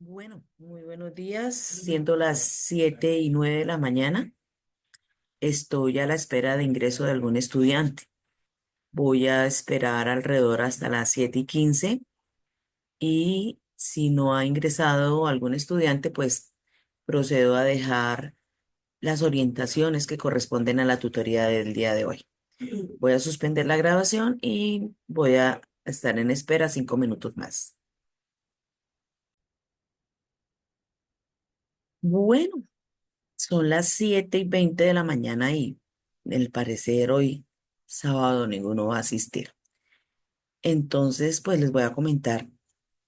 Bueno, muy buenos días. Siendo las 7:09 de la mañana, estoy a la espera de ingreso de algún estudiante. Voy a esperar alrededor hasta las 7:15 y si no ha ingresado algún estudiante, pues procedo a dejar las orientaciones que corresponden a la tutoría del día de hoy. Voy a suspender la grabación y voy a estar en espera 5 minutos más. Bueno. Son las 7:20 de la mañana y al parecer hoy sábado ninguno va a asistir. Entonces, pues les voy a comentar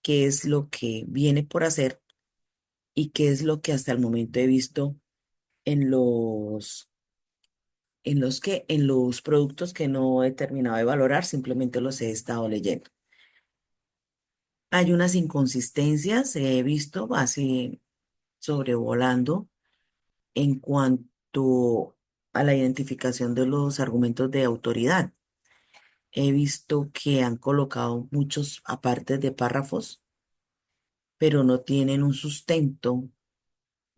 qué es lo que viene por hacer y qué es lo que hasta el momento he visto en en los productos que no he terminado de valorar, simplemente los he estado leyendo. Hay unas inconsistencias, he visto así sobrevolando en cuanto a la identificación de los argumentos de autoridad. He visto que han colocado muchos apartes de párrafos, pero no tienen un sustento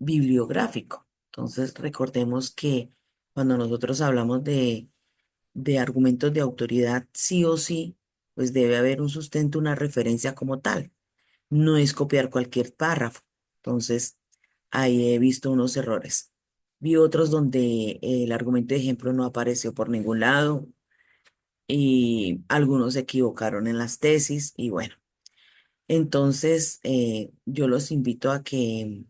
bibliográfico. Entonces, recordemos que cuando nosotros hablamos de argumentos de autoridad, sí o sí, pues debe haber un sustento, una referencia como tal. No es copiar cualquier párrafo. Entonces, ahí he visto unos errores. Vi otros donde el argumento de ejemplo no apareció por ningún lado y algunos se equivocaron en las tesis y bueno, entonces yo los invito a que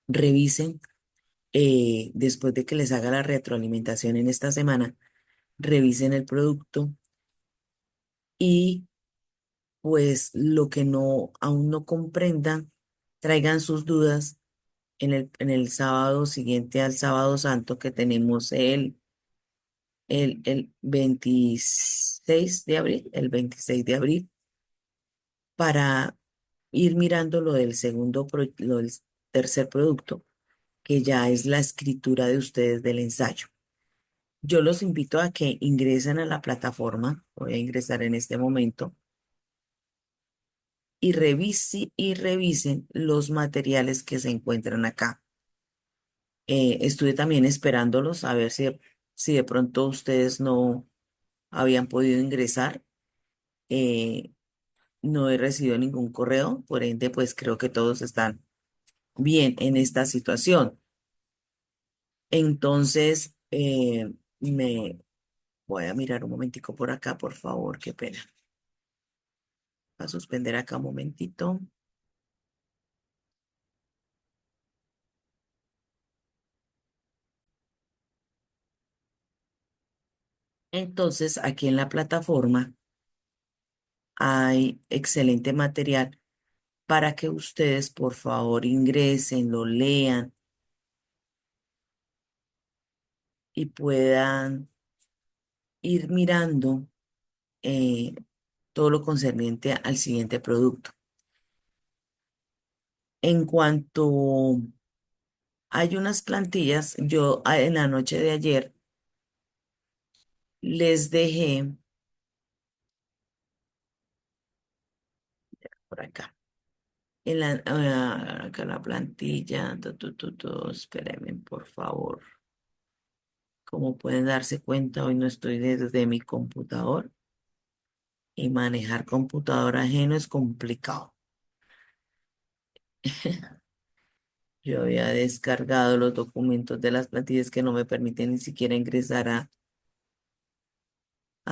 revisen después de que les haga la retroalimentación en esta semana, revisen el producto y pues lo que no aún no comprendan, traigan sus dudas en el sábado siguiente al sábado santo que tenemos el 26 de abril, el 26 de abril para ir mirando lo del lo del tercer producto, que ya es la escritura de ustedes del ensayo. Yo los invito a que ingresen a la plataforma, voy a ingresar en este momento, y revisen los materiales que se encuentran acá. Estuve también esperándolos a ver si de pronto ustedes no habían podido ingresar. Eh, no he recibido ningún correo, por ende, pues creo que todos están bien en esta situación. Entonces, me voy a mirar un momentico por acá, por favor, qué pena. Va a suspender acá un momentito. Entonces, aquí en la plataforma hay excelente material para que ustedes, por favor, ingresen, lo lean y puedan ir mirando todo lo concerniente al siguiente producto. En cuanto hay unas plantillas, yo en la noche de ayer les dejé por acá. Acá la plantilla, espérenme, por favor. Como pueden darse cuenta, hoy no estoy desde mi computador y manejar computador ajeno es complicado. Yo había descargado los documentos de las plantillas que no me permiten ni siquiera ingresar a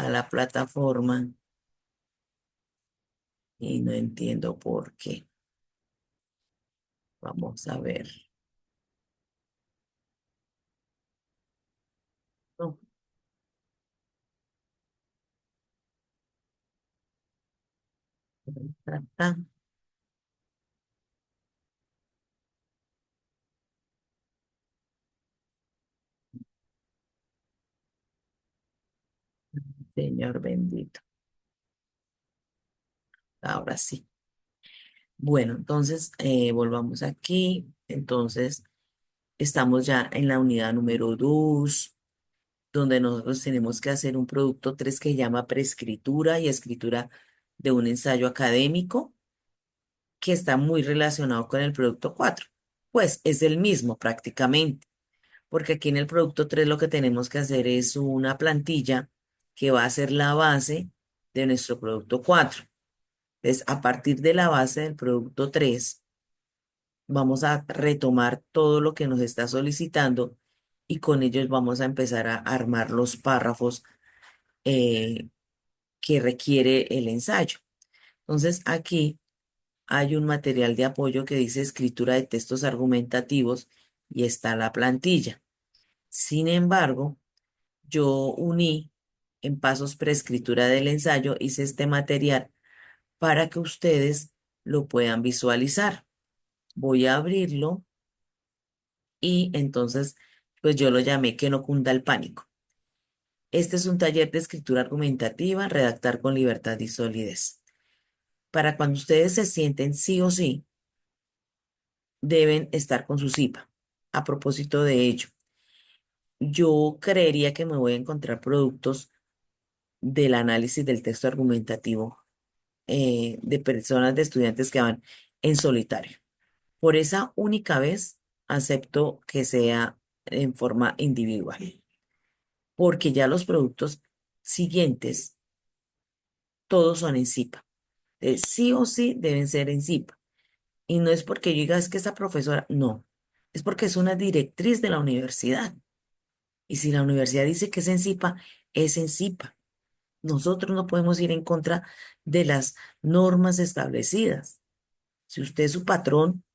la plataforma y no entiendo por qué. Vamos a ver. No, ta, Señor bendito. Ahora sí. Bueno, entonces volvamos aquí. Entonces, estamos ya en la unidad número 2, donde nosotros tenemos que hacer un producto 3 que se llama preescritura y escritura de un ensayo académico. que está muy relacionado con el producto 4. Pues es el mismo prácticamente, porque aquí en el producto 3 lo que tenemos que hacer es una plantilla que va a ser la base de nuestro producto 4. Entonces, a partir de la base del producto 3 vamos a retomar todo lo que nos está solicitando y con ellos vamos a empezar a armar los párrafos eh, que requiere el ensayo. Entonces, aquí hay un material de apoyo que dice escritura de textos argumentativos y está la plantilla. Sin embargo, yo uní en pasos preescritura del ensayo, hice este material para que ustedes lo puedan visualizar. Voy a abrirlo y entonces, pues yo lo llamé que no cunda el pánico. Este es un taller de escritura argumentativa, redactar con libertad y solidez. Para cuando ustedes se sienten sí o sí, deben estar con su CIPA. A propósito de ello, yo creería que me voy a encontrar productos del análisis del texto argumentativo de personas, de estudiantes que van en solitario. Por esa única vez, acepto que sea en forma individual, porque ya los productos siguientes, todos son en CIPA. Sí o sí deben ser en CIPA. Y no es porque yo diga, es que esa profesora, no, es porque es una directriz de la universidad. Y si la universidad dice que es en CIPA, es en CIPA. Nosotros no podemos ir en contra de las normas establecidas. Si usted es su patrón,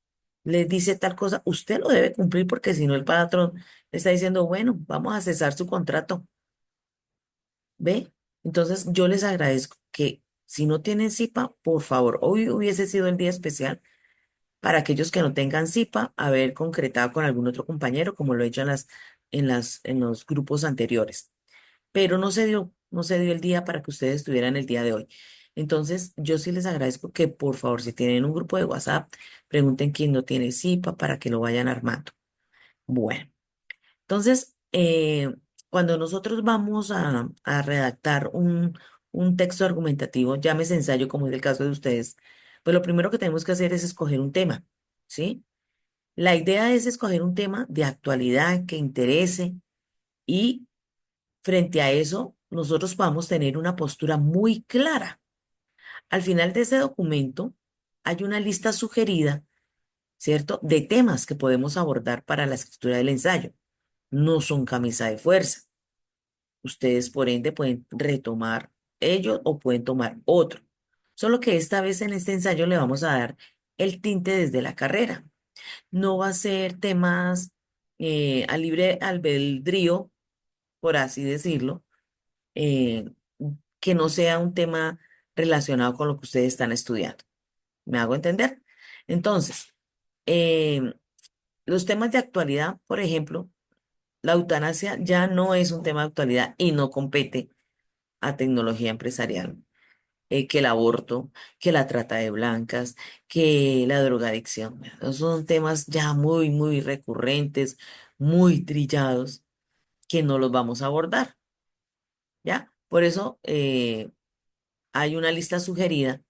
le dice tal cosa, usted lo debe cumplir porque si no el patrón le está diciendo, bueno, vamos a cesar su contrato. ¿Ve? Entonces yo les agradezco que si no tienen CIPA, por favor, hoy hubiese sido el día especial para aquellos que no tengan CIPA, haber concretado con algún otro compañero, como lo he hecho en los grupos anteriores. Pero no se dio el día para que ustedes estuvieran el día de hoy. Entonces, yo sí les agradezco que, por favor, si tienen un grupo de WhatsApp, pregunten quién no tiene CIPA para que lo vayan armando. Bueno, entonces, cuando nosotros vamos a redactar un texto argumentativo, llámese ensayo, como es el caso de ustedes, pues lo primero que tenemos que hacer es escoger un tema, ¿sí? La idea es escoger un tema de actualidad que interese y frente a eso nosotros podamos tener una postura muy clara. Al final de ese documento hay una lista sugerida, ¿cierto?, de temas que podemos abordar para la escritura del ensayo. No son camisa de fuerza. Ustedes, por ende, pueden retomar ellos o pueden tomar otro. Solo que esta vez en este ensayo le vamos a dar el tinte desde la carrera. No va a ser temas a libre albedrío, por así decirlo, eh, que no sea un tema relacionado con lo que ustedes están estudiando. ¿Me hago entender? Entonces, eh, los temas de actualidad, por ejemplo, la eutanasia ya no es un tema de actualidad y no compete a tecnología empresarial. Que el aborto, que la trata de blancas, que la drogadicción. Esos son temas ya muy, muy recurrentes, muy trillados, que no los vamos a abordar, ¿ya? Por eso hay una lista sugerida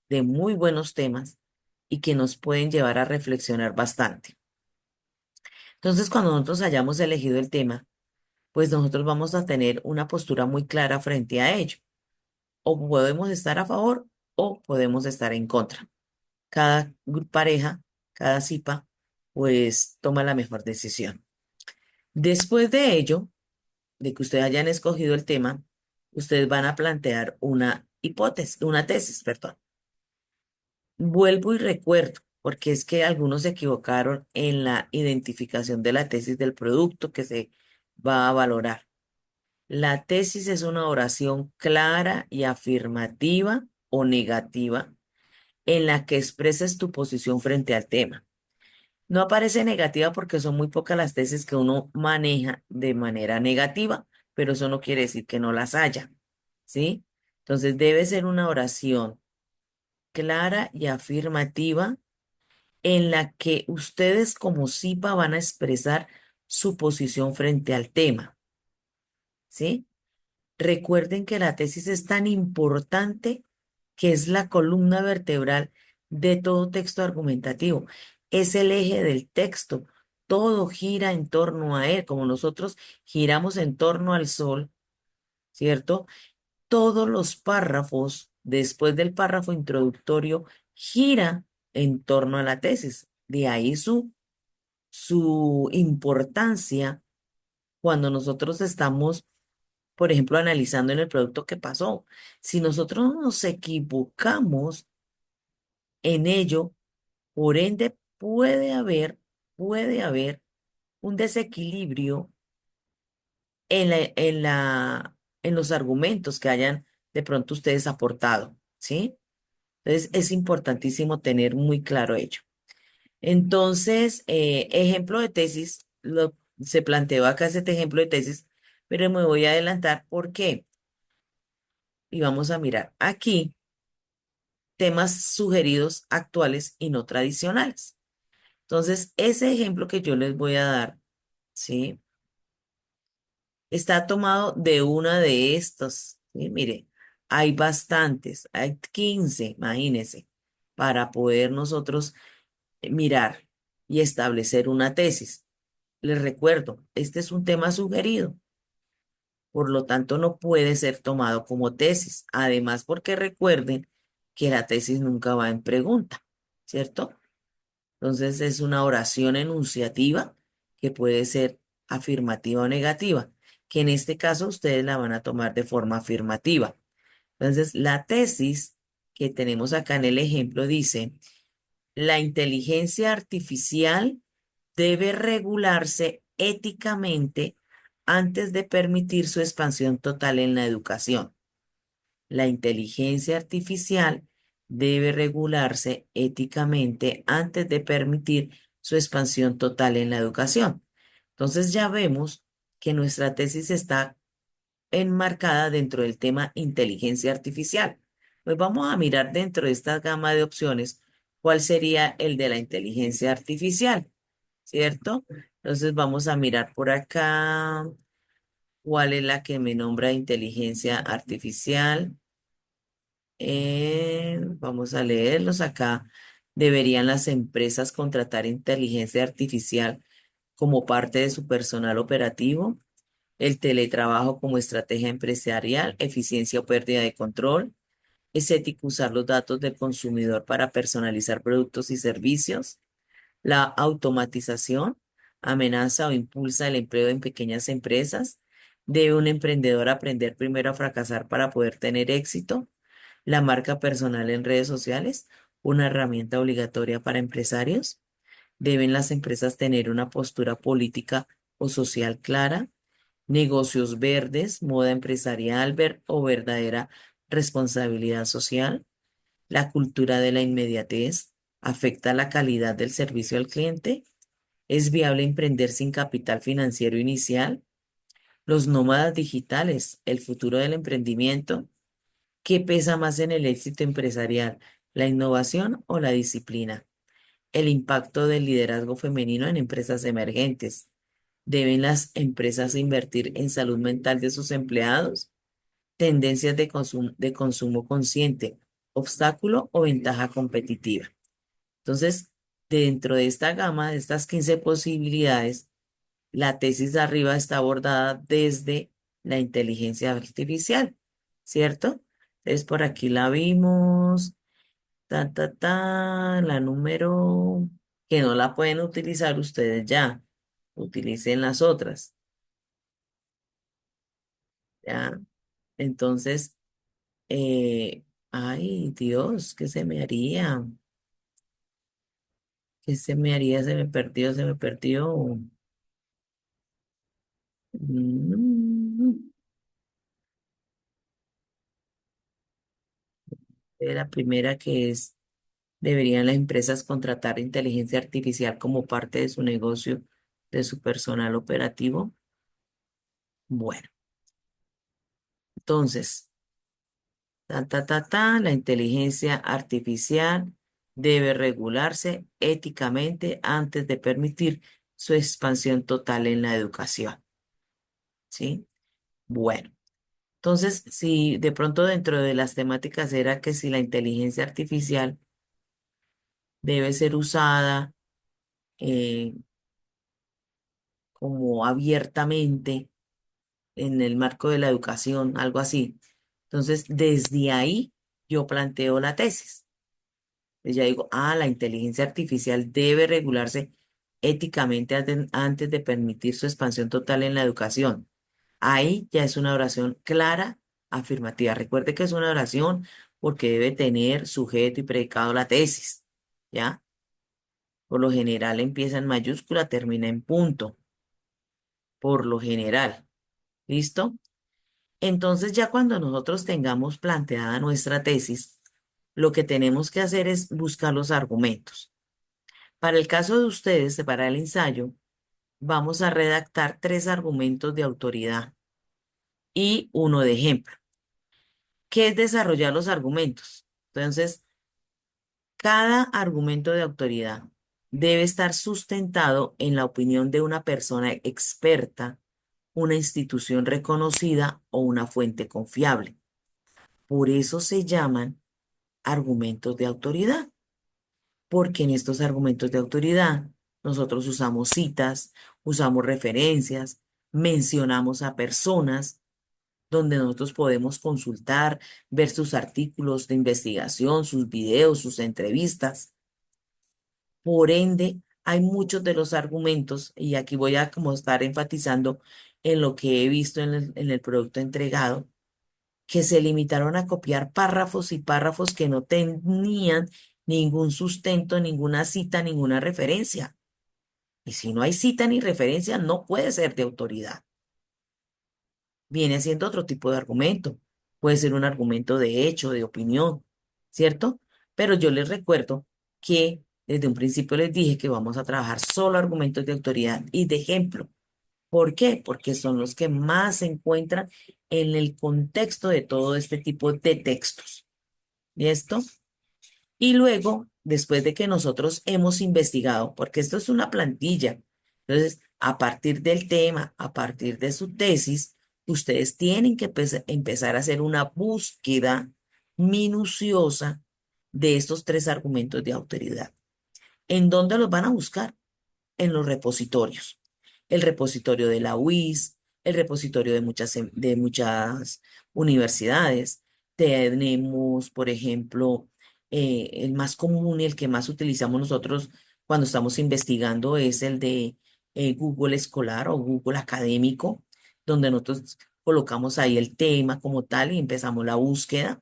de muy buenos temas y que nos pueden llevar a reflexionar bastante. Entonces, cuando nosotros hayamos elegido el tema, pues nosotros vamos a tener una postura muy clara frente a ello. O podemos estar a favor o podemos estar en contra. Cada pareja, cada cipa, pues toma la mejor decisión. Después de ello, de que ustedes hayan escogido el tema, ustedes van a plantear una hipótesis, una tesis, perdón. Vuelvo y recuerdo, porque es que algunos se equivocaron en la identificación de la tesis del producto que se va a valorar. La tesis es una oración clara y afirmativa o negativa en la que expresas tu posición frente al tema. No aparece negativa porque son muy pocas las tesis que uno maneja de manera negativa, pero eso no quiere decir que no las haya, ¿sí? Entonces debe ser una oración clara y afirmativa en la que ustedes como CIPA van a expresar su posición frente al tema, ¿sí? Recuerden que la tesis es tan importante que es la columna vertebral de todo texto argumentativo. Es el eje del texto. Todo gira en torno a él, como nosotros giramos en torno al sol, ¿cierto? Todos los párrafos, después del párrafo introductorio, gira en torno a la tesis. De ahí su importancia cuando nosotros estamos, por ejemplo, analizando en el producto que pasó. Si nosotros nos equivocamos en ello, por ende puede haber un desequilibrio en los argumentos que hayan de pronto ustedes aportado, ¿sí? Entonces, es importantísimo tener muy claro ello. Entonces, ejemplo de tesis, se planteó acá este ejemplo de tesis, pero me voy a adelantar. ¿Por qué? Y vamos a mirar aquí temas sugeridos actuales y no tradicionales. Entonces, ese ejemplo que yo les voy a dar, ¿sí? Está tomado de una de estos. ¿Sí? Mire, hay bastantes, hay 15, imagínense, para poder nosotros mirar y establecer una tesis. Les recuerdo, este es un tema sugerido, por lo tanto no puede ser tomado como tesis. Además, porque recuerden que la tesis nunca va en pregunta, ¿cierto? Entonces es una oración enunciativa que puede ser afirmativa o negativa, que en este caso ustedes la van a tomar de forma afirmativa. Entonces, la tesis que tenemos acá en el ejemplo dice: la inteligencia artificial debe regularse éticamente antes de permitir su expansión total en la educación. La inteligencia artificial debe regularse éticamente antes de permitir su expansión total en la educación. Entonces ya vemos que nuestra tesis está enmarcada dentro del tema inteligencia artificial. Pues vamos a mirar dentro de esta gama de opciones cuál sería el de la inteligencia artificial, ¿cierto? Entonces vamos a mirar por acá cuál es la que me nombra inteligencia artificial. Vamos a leerlos acá. ¿Deberían las empresas contratar inteligencia artificial como parte de su personal operativo? El teletrabajo como estrategia empresarial, eficiencia o pérdida de control. ¿Es ético usar los datos del consumidor para personalizar productos y servicios? La automatización amenaza o impulsa el empleo en pequeñas empresas. ¿Debe un emprendedor aprender primero a fracasar para poder tener éxito? La marca personal en redes sociales, una herramienta obligatoria para empresarios. ¿Deben las empresas tener una postura política o social clara? Negocios verdes, moda empresarial o verdadera responsabilidad social. La cultura de la inmediatez afecta la calidad del servicio al cliente. ¿Es viable emprender sin capital financiero inicial? Los nómadas digitales, el futuro del emprendimiento. ¿Qué pesa más en el éxito empresarial, la innovación o la disciplina? El impacto del liderazgo femenino en empresas emergentes. ¿Deben las empresas invertir en salud mental de sus empleados? Tendencias de consumo consciente, obstáculo o ventaja competitiva. Entonces, dentro de esta gama, de estas 15 posibilidades, la tesis de arriba está abordada desde la inteligencia artificial, ¿cierto? Entonces, por aquí la vimos, la número que no la pueden utilizar ustedes ya, utilicen las otras, ¿ya? Entonces, ay, Dios, ¿qué se me haría? ¿Qué se me haría? Se me perdió, se me perdió. Mm, la primera que es: ¿deberían las empresas contratar inteligencia artificial como parte de su negocio, de su personal operativo? Bueno, entonces, la inteligencia artificial debe regularse éticamente antes de permitir su expansión total en la educación, ¿sí? Bueno, entonces, si de pronto dentro de las temáticas era que si la inteligencia artificial debe ser usada eh, como abiertamente en el marco de la educación, algo así. Entonces, desde ahí yo planteo la tesis. Ya digo, la inteligencia artificial debe regularse éticamente antes de permitir su expansión total en la educación. Ahí ya es una oración clara, afirmativa. Recuerde que es una oración porque debe tener sujeto y predicado la tesis, ¿ya? Por lo general empieza en mayúscula, termina en punto, por lo general. ¿Listo? Entonces ya cuando nosotros tengamos planteada nuestra tesis, lo que tenemos que hacer es buscar los argumentos. Para el caso de ustedes, para el ensayo, vamos a redactar tres argumentos de autoridad y uno de ejemplo. ¿Qué es desarrollar los argumentos? Entonces, cada argumento de autoridad debe estar sustentado en la opinión de una persona experta, una institución reconocida o una fuente confiable. Por eso se llaman argumentos de autoridad, porque en estos argumentos de autoridad nosotros usamos citas, usamos referencias, mencionamos a personas donde nosotros podemos consultar, ver sus artículos de investigación, sus videos, sus entrevistas. Por ende, hay muchos de los argumentos, y aquí voy a como estar enfatizando en lo que he visto en el producto entregado, que se limitaron a copiar párrafos y párrafos que no tenían ningún sustento, ninguna cita, ninguna referencia. Y si no hay cita ni referencia, no puede ser de autoridad. Viene siendo otro tipo de argumento. Puede ser un argumento de hecho, de opinión, ¿cierto? Pero yo les recuerdo que desde un principio les dije que vamos a trabajar solo argumentos de autoridad y de ejemplo. ¿Por qué? Porque son los que más se encuentran en el contexto de todo este tipo de textos. ¿Listo? Y luego, después de que nosotros hemos investigado, porque esto es una plantilla, entonces, a partir del tema, a partir de su tesis, ustedes tienen que empezar a hacer una búsqueda minuciosa de estos tres argumentos de autoridad. ¿En dónde los van a buscar? En los repositorios. El repositorio de la UIS, el repositorio de muchas universidades. Tenemos, por ejemplo, el más común y el que más utilizamos nosotros cuando estamos investigando es el de Google Escolar o Google Académico, donde nosotros colocamos ahí el tema como tal y empezamos la búsqueda.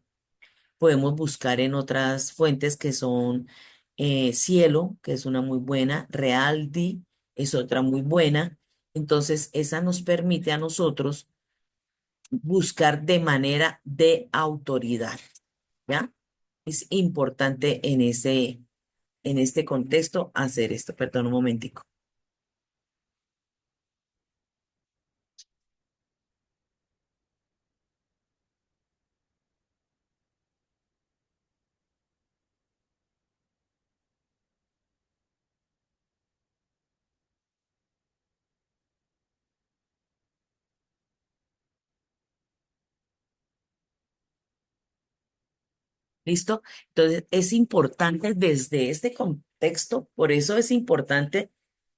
Podemos buscar en otras fuentes que son Cielo, que es una muy buena, Realdi es otra muy buena. Entonces, esa nos permite a nosotros buscar de manera de autoridad, ¿ya? Es importante en este contexto hacer esto. Perdón un momentico. ¿Listo? Entonces, es importante desde este contexto, por eso es importante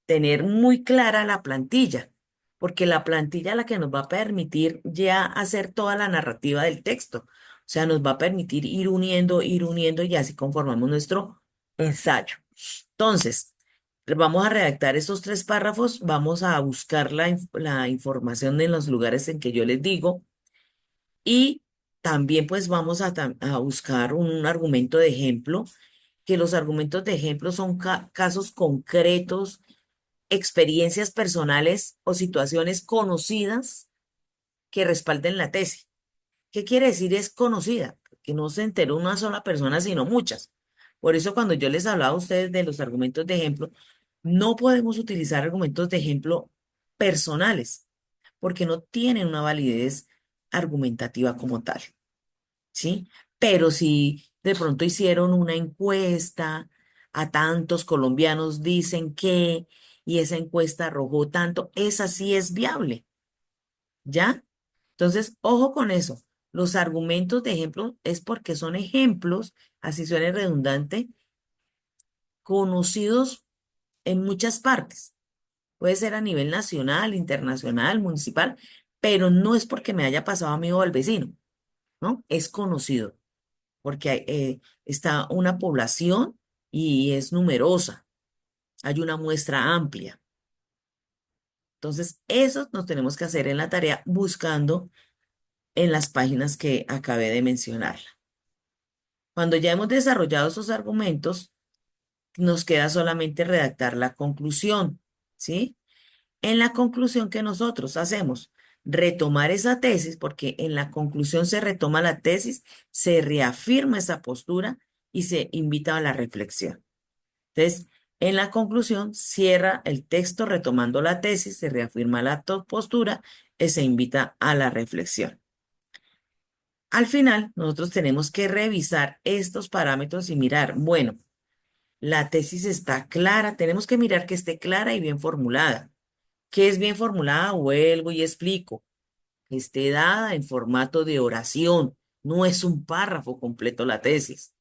tener muy clara la plantilla, porque la plantilla es la que nos va a permitir ya hacer toda la narrativa del texto. O sea, nos va a permitir ir uniendo y así conformamos nuestro ensayo. Entonces, vamos a redactar estos tres párrafos, vamos a buscar la información en los lugares en que yo les digo y también pues vamos a buscar un argumento de ejemplo, que los argumentos de ejemplo son casos concretos, experiencias personales o situaciones conocidas que respalden la tesis. ¿Qué quiere decir es conocida? Que no se enteró una sola persona, sino muchas. Por eso cuando yo les hablaba a ustedes de los argumentos de ejemplo, no podemos utilizar argumentos de ejemplo personales, porque no tienen una validez argumentativa como tal. ¿Sí? Pero si de pronto hicieron una encuesta, a tantos colombianos dicen que, y esa encuesta arrojó tanto, esa sí es viable, ¿ya? Entonces, ojo con eso. Los argumentos de ejemplo es porque son ejemplos, así suene redundante, conocidos en muchas partes. Puede ser a nivel nacional, internacional, municipal, pero no es porque me haya pasado a mí o al vecino, ¿no? Es conocido porque está una población y es numerosa, hay una muestra amplia. Entonces, eso nos tenemos que hacer en la tarea buscando en las páginas que acabé de mencionar. Cuando ya hemos desarrollado esos argumentos, nos queda solamente redactar la conclusión, ¿sí? En la conclusión que nosotros hacemos, retomar esa tesis, porque en la conclusión se retoma la tesis, se reafirma esa postura y se invita a la reflexión. Entonces, en la conclusión, cierra el texto retomando la tesis, se reafirma la postura y se invita a la reflexión. Al final, nosotros tenemos que revisar estos parámetros y mirar, bueno, la tesis está clara, tenemos que mirar que esté clara y bien formulada. ¿Qué es bien formulada? Vuelvo y explico. Que esté dada en formato de oración, no es un párrafo completo la tesis.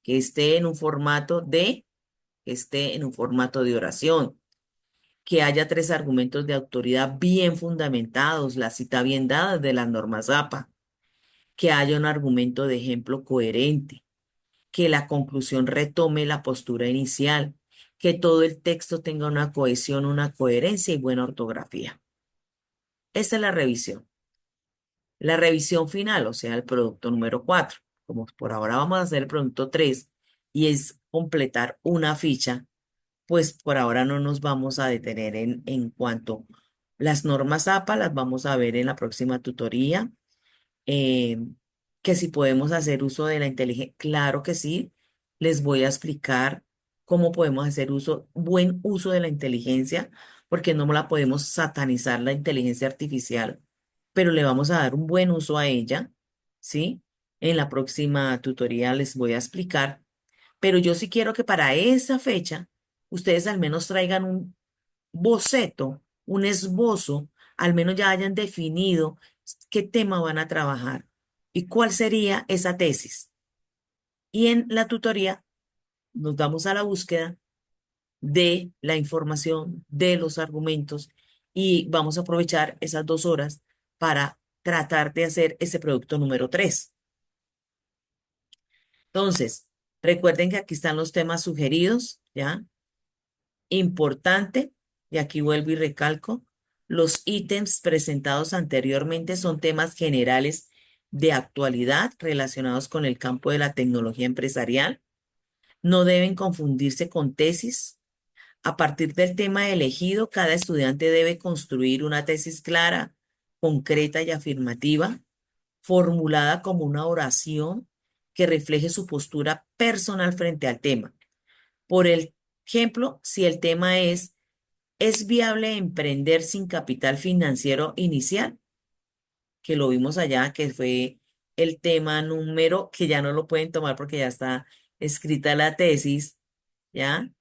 Que esté en un formato que esté en un formato de oración. Que haya tres argumentos de autoridad bien fundamentados, la cita bien dada de las normas APA. Que haya un argumento de ejemplo coherente, que la conclusión retome la postura inicial, que todo el texto tenga una cohesión, una coherencia y buena ortografía. Esta es la revisión. La revisión final, o sea, el producto número 4. Como por ahora vamos a hacer el producto 3 y es completar una ficha, pues por ahora no nos vamos a detener en cuanto las normas APA las vamos a ver en la próxima tutoría. eh, que si podemos hacer uso de la inteligencia, claro que sí, les voy a explicar cómo podemos hacer buen uso de la inteligencia, porque no la podemos satanizar la inteligencia artificial, pero le vamos a dar un buen uso a ella, ¿sí? En la próxima tutoría les voy a explicar, pero yo sí quiero que para esa fecha ustedes al menos traigan un boceto, un esbozo, al menos ya hayan definido qué tema van a trabajar y cuál sería esa tesis. Y en la tutoría nos damos a la búsqueda de la información, de los argumentos y vamos a aprovechar esas 2 horas para tratar de hacer ese producto número 3. Entonces, recuerden que aquí están los temas sugeridos, ¿ya? Importante, y aquí vuelvo y recalco, los ítems presentados anteriormente son temas generales de actualidad relacionados con el campo de la tecnología empresarial. No deben confundirse con tesis. A partir del tema elegido, cada estudiante debe construir una tesis clara, concreta y afirmativa, formulada como una oración que refleje su postura personal frente al tema. Por el ejemplo, si el tema ¿es viable emprender sin capital financiero inicial? Que lo vimos allá, que fue el tema número, que ya no lo pueden tomar porque ya está escrita la tesis, ¿ya?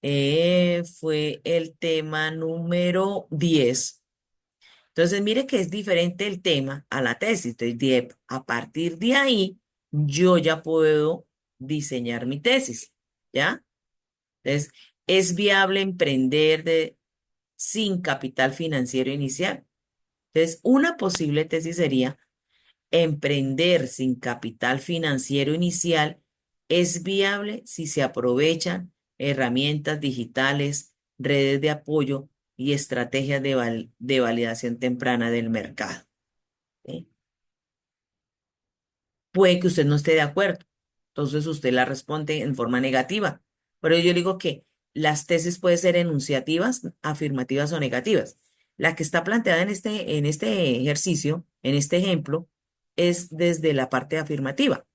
Fue el tema número 10. Entonces, mire que es diferente el tema a la tesis. Entonces, a partir de ahí, yo ya puedo diseñar mi tesis, ¿ya? Entonces, ¿es viable emprender sin capital financiero inicial? Entonces, una posible tesis sería, emprender sin capital financiero inicial es viable si se aprovechan herramientas digitales, redes de apoyo y estrategias de validación temprana del mercado. ¿Sí? Puede que usted no esté de acuerdo, entonces usted la responde en forma negativa. Pero yo digo que las tesis pueden ser enunciativas, afirmativas o negativas. La que está planteada en este ejercicio, en este ejemplo, es desde la parte afirmativa.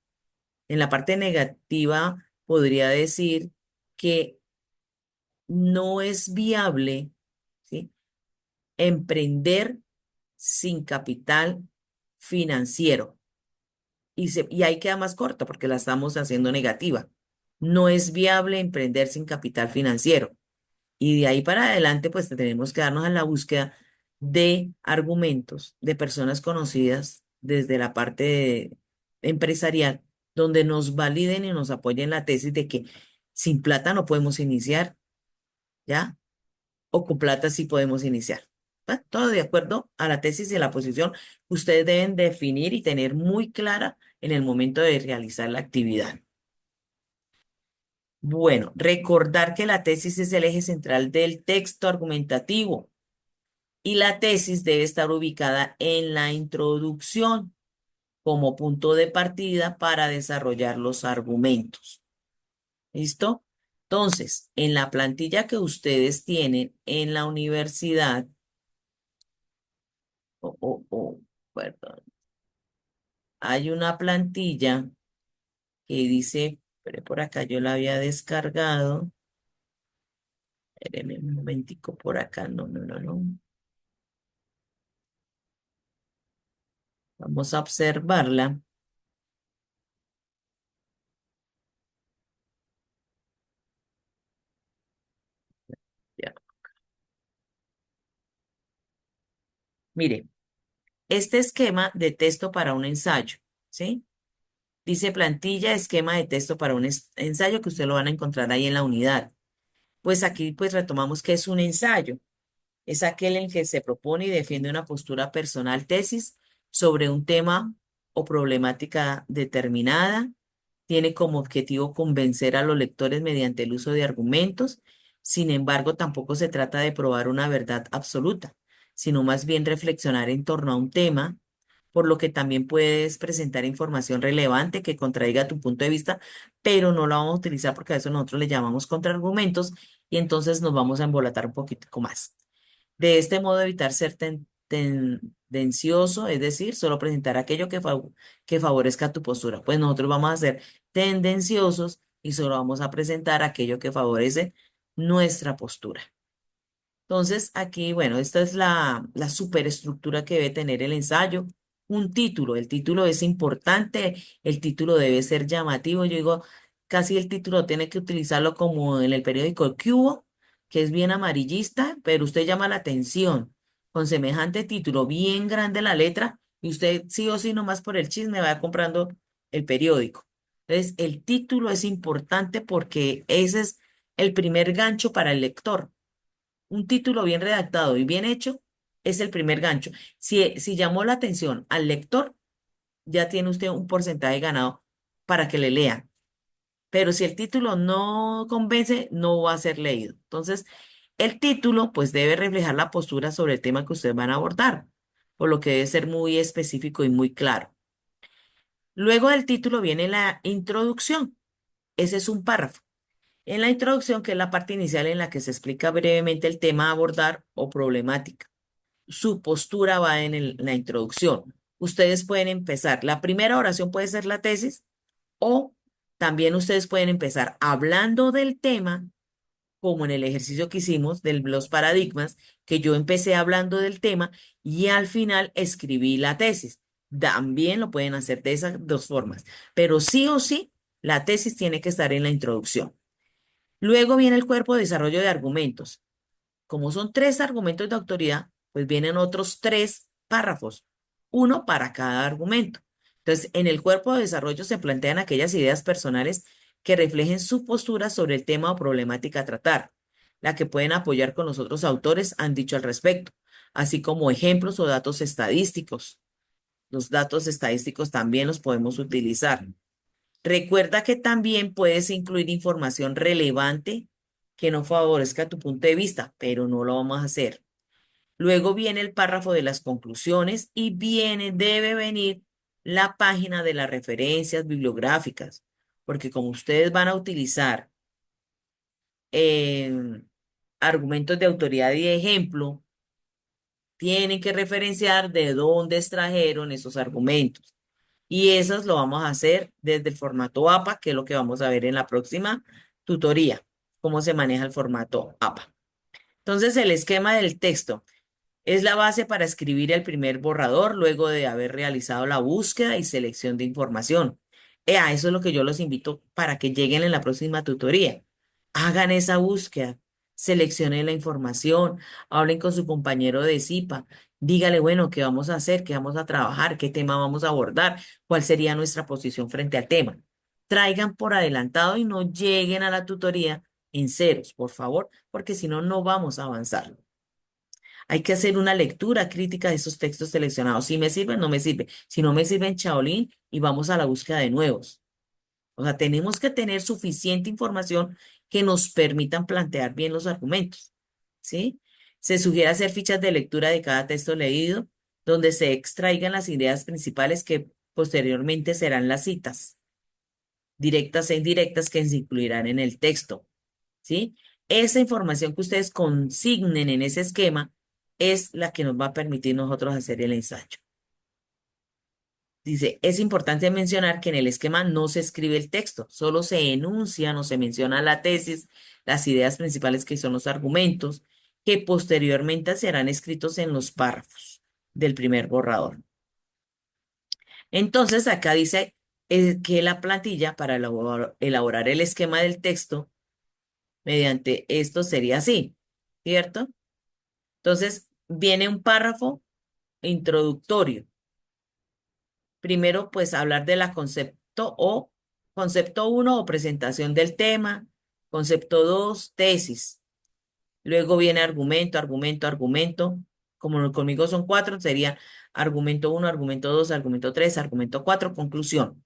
En la parte negativa podría decir que no es viable, ¿sí? Emprender sin capital financiero. Y ahí queda más corto porque la estamos haciendo negativa. No es viable emprender sin capital financiero. Y de ahí para adelante, pues tenemos que darnos a la búsqueda de argumentos de personas conocidas desde la parte empresarial, donde nos validen y nos apoyen la tesis de que Sin plata no podemos iniciar, ¿ya? O con plata sí podemos iniciar. ¿Va? Todo de acuerdo a la tesis y a la posición que ustedes deben definir y tener muy clara en el momento de realizar la actividad. Bueno, recordar que la tesis es el eje central del texto argumentativo y la tesis debe estar ubicada en la introducción como punto de partida para desarrollar los argumentos. ¿Listo? Entonces, en la plantilla que ustedes tienen en la universidad, perdón, hay una plantilla que dice, pero por acá yo la había descargado. Espérenme un momentico por acá, no. Vamos a observarla. Ya. Mire, este esquema de texto para un ensayo, ¿sí? Dice plantilla, esquema de texto para un ensayo que usted lo van a encontrar ahí en la unidad. Pues aquí pues retomamos que es un ensayo. Es aquel en que se propone y defiende una postura personal tesis sobre un tema o problemática determinada. Tiene como objetivo convencer a los lectores mediante el uso de argumentos. Sin embargo, tampoco se trata de probar una verdad absoluta, sino más bien reflexionar en torno a un tema, por lo que también puedes presentar información relevante que contradiga tu punto de vista, pero no la vamos a utilizar porque a eso nosotros le llamamos contraargumentos y entonces nos vamos a embolatar un poquitico más. De este modo, evitar ser tendencioso, es decir, solo presentar aquello que favorezca tu postura. Pues nosotros vamos a ser tendenciosos y solo vamos a presentar aquello que favorece nuestra postura. Entonces, aquí, bueno, esta es la superestructura que debe tener el ensayo. Un título, el título es importante, el título debe ser llamativo. Yo digo, casi el título tiene que utilizarlo como en el periódico ¿Qué hubo?, que es bien amarillista, pero usted llama la atención. Con semejante título, bien grande la letra, y usted sí o sí, nomás por el chisme, va comprando el periódico. Entonces, el título es importante porque ese es el primer gancho para el lector. Un título bien redactado y bien hecho es el primer gancho. Si llamó la atención al lector, ya tiene usted un porcentaje ganado para que le lean. Pero si el título no convence, no va a ser leído. Entonces, el título pues debe reflejar la postura sobre el tema que ustedes van a abordar, por lo que debe ser muy específico y muy claro. Luego del título viene la introducción. Ese es un párrafo. En la introducción, que es la parte inicial en la que se explica brevemente el tema a abordar o problemática. Su postura va en la introducción. Ustedes pueden empezar. La primera oración puede ser la tesis o también ustedes pueden empezar hablando del tema, como en el ejercicio que hicimos de los paradigmas, que yo empecé hablando del tema y al final escribí la tesis. También lo pueden hacer de esas dos formas, pero sí o sí, la tesis tiene que estar en la introducción. Luego viene el cuerpo de desarrollo de argumentos. Como son tres argumentos de autoridad, pues vienen otros tres párrafos, uno para cada argumento. Entonces, en el cuerpo de desarrollo se plantean aquellas ideas personales que reflejen su postura sobre el tema o problemática a tratar, la que pueden apoyar con los otros autores han dicho al respecto, así como ejemplos o datos estadísticos. Los datos estadísticos también los podemos utilizar. Recuerda que también puedes incluir información relevante que no favorezca tu punto de vista, pero no lo vamos a hacer. Luego viene el párrafo de las conclusiones y debe venir la página de las referencias bibliográficas, porque como ustedes van a utilizar eh, argumentos de autoridad y de ejemplo, tienen que referenciar de dónde extrajeron esos argumentos. Y esos lo vamos a hacer desde el formato APA, que es lo que vamos a ver en la próxima tutoría, cómo se maneja el formato APA. Entonces, el esquema del texto es la base para escribir el primer borrador luego de haber realizado la búsqueda y selección de información. A eso es lo que yo los invito para que lleguen en la próxima tutoría. Hagan esa búsqueda, seleccionen la información, hablen con su compañero de CIPA, dígale, bueno, qué vamos a hacer, qué vamos a trabajar, qué tema vamos a abordar, cuál sería nuestra posición frente al tema. traigan por adelantado y no lleguen a la tutoría en ceros, por favor, porque si no, no vamos a avanzar. Hay que hacer una lectura crítica de esos textos seleccionados. Si me sirven, no me sirven. Si no me sirven, chaolín, y vamos a la búsqueda de nuevos. O sea, tenemos que tener suficiente información que nos permitan plantear bien los argumentos, ¿sí? Se sugiere hacer fichas de lectura de cada texto leído, donde se extraigan las ideas principales que posteriormente serán las citas, directas e indirectas que se incluirán en el texto, ¿sí? Esa información que ustedes consignen en ese esquema es la que nos va a permitir nosotros hacer el ensayo. Dice, es importante mencionar que en el esquema no se escribe el texto, solo se enuncia, no se menciona la tesis, las ideas principales que son los argumentos, que posteriormente serán escritos en los párrafos del primer borrador. Entonces, acá dice que la plantilla para elaborar el esquema del texto mediante esto sería así, ¿cierto? Entonces, viene un párrafo introductorio. Primero, pues hablar de la concepto uno o presentación del tema, concepto 2 tesis. Luego viene argumento, argumento, argumento. Como conmigo son cuatro, sería argumento uno, argumento 2, argumento 3, argumento 4, conclusión.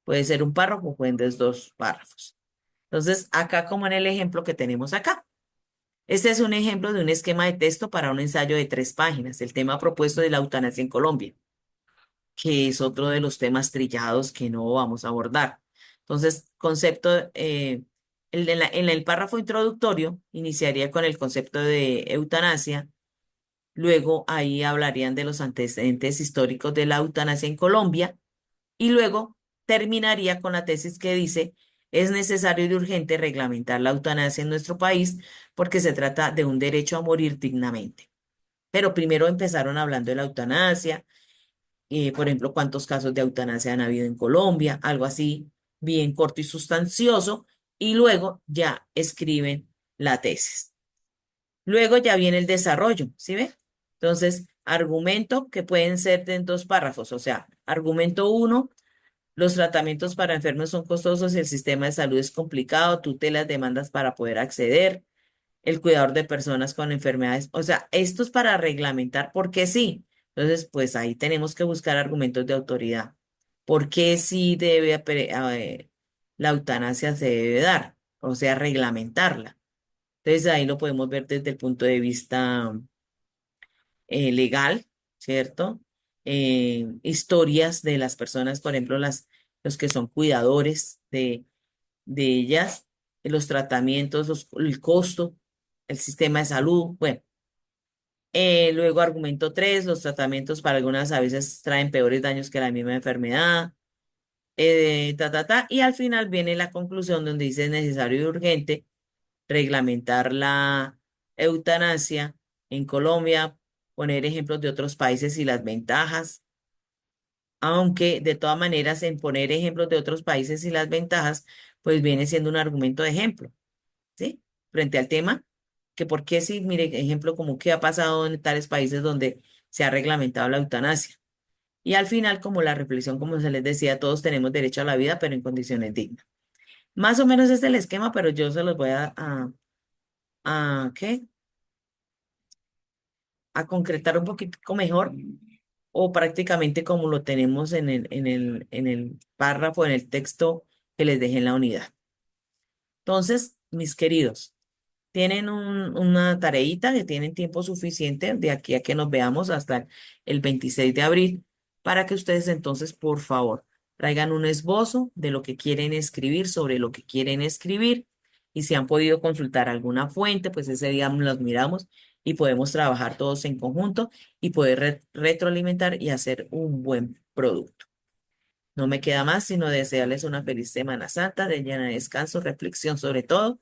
Puede ser un párrafo, pueden ser dos párrafos. Entonces, acá como en el ejemplo que tenemos acá. Este es un ejemplo de un esquema de texto para un ensayo de 3 páginas, el tema propuesto de la eutanasia en Colombia, que es otro de los temas trillados que no vamos a abordar. Entonces, en el párrafo introductorio iniciaría con el concepto de eutanasia, luego ahí hablarían de los antecedentes históricos de la eutanasia en Colombia y luego terminaría con la tesis que dice, es necesario y urgente reglamentar la eutanasia en nuestro país porque se trata de un derecho a morir dignamente. Pero primero empezaron hablando de la eutanasia, por ejemplo, cuántos casos de eutanasia han habido en Colombia, algo así bien corto y sustancioso, y luego ya escriben la tesis. Luego ya viene el desarrollo, ¿sí ve? Entonces, argumento que pueden ser en 2 párrafos, o sea, argumento uno, los tratamientos para enfermos son costosos y el sistema de salud es complicado, tutelas, demandas para poder acceder, el cuidador de personas con enfermedades. O sea, esto es para reglamentar por qué sí. Entonces, pues ahí tenemos que buscar argumentos de autoridad. ¿Por qué sí la eutanasia se debe dar? O sea, reglamentarla. Entonces ahí lo podemos ver desde el punto de vista legal, ¿cierto? Historias de las personas, por ejemplo, los que son cuidadores de ellas, los tratamientos, el costo, el sistema de salud. Bueno, luego argumento 3, los tratamientos para algunas a veces traen peores daños que la misma enfermedad. Y al final viene la conclusión donde dice es necesario y urgente reglamentar la eutanasia en Colombia, poner ejemplos de otros países y las ventajas, aunque de todas maneras en poner ejemplos de otros países y las ventajas, pues viene siendo un argumento de ejemplo, ¿sí? Frente al tema, que por qué sí, mire, ejemplo como qué ha pasado en tales países donde se ha reglamentado la eutanasia. Y al final, como la reflexión, como se les decía, todos tenemos derecho a la vida, pero en condiciones dignas. Más o menos es el esquema, pero yo se los voy ¿qué? A concretar un poquito mejor o prácticamente como lo tenemos en el párrafo, en el texto que les dejé en la unidad. Entonces, mis queridos, tienen una tareita que tienen tiempo suficiente de aquí a que nos veamos hasta el 26 de abril para que ustedes entonces, por favor, traigan un esbozo de lo que quieren escribir, sobre lo que quieren escribir y si han podido consultar alguna fuente, pues ese día los miramos y podemos trabajar todos en conjunto y poder retroalimentar y hacer un buen producto. No me queda más sino desearles una feliz Semana Santa, de llena de descanso, reflexión sobre todo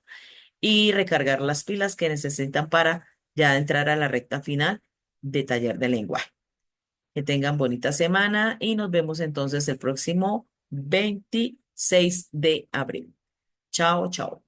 y recargar las pilas que necesitan para ya entrar a la recta final de taller de lenguaje. Que tengan bonita semana y nos vemos entonces el próximo 26 de abril. Chao, chao.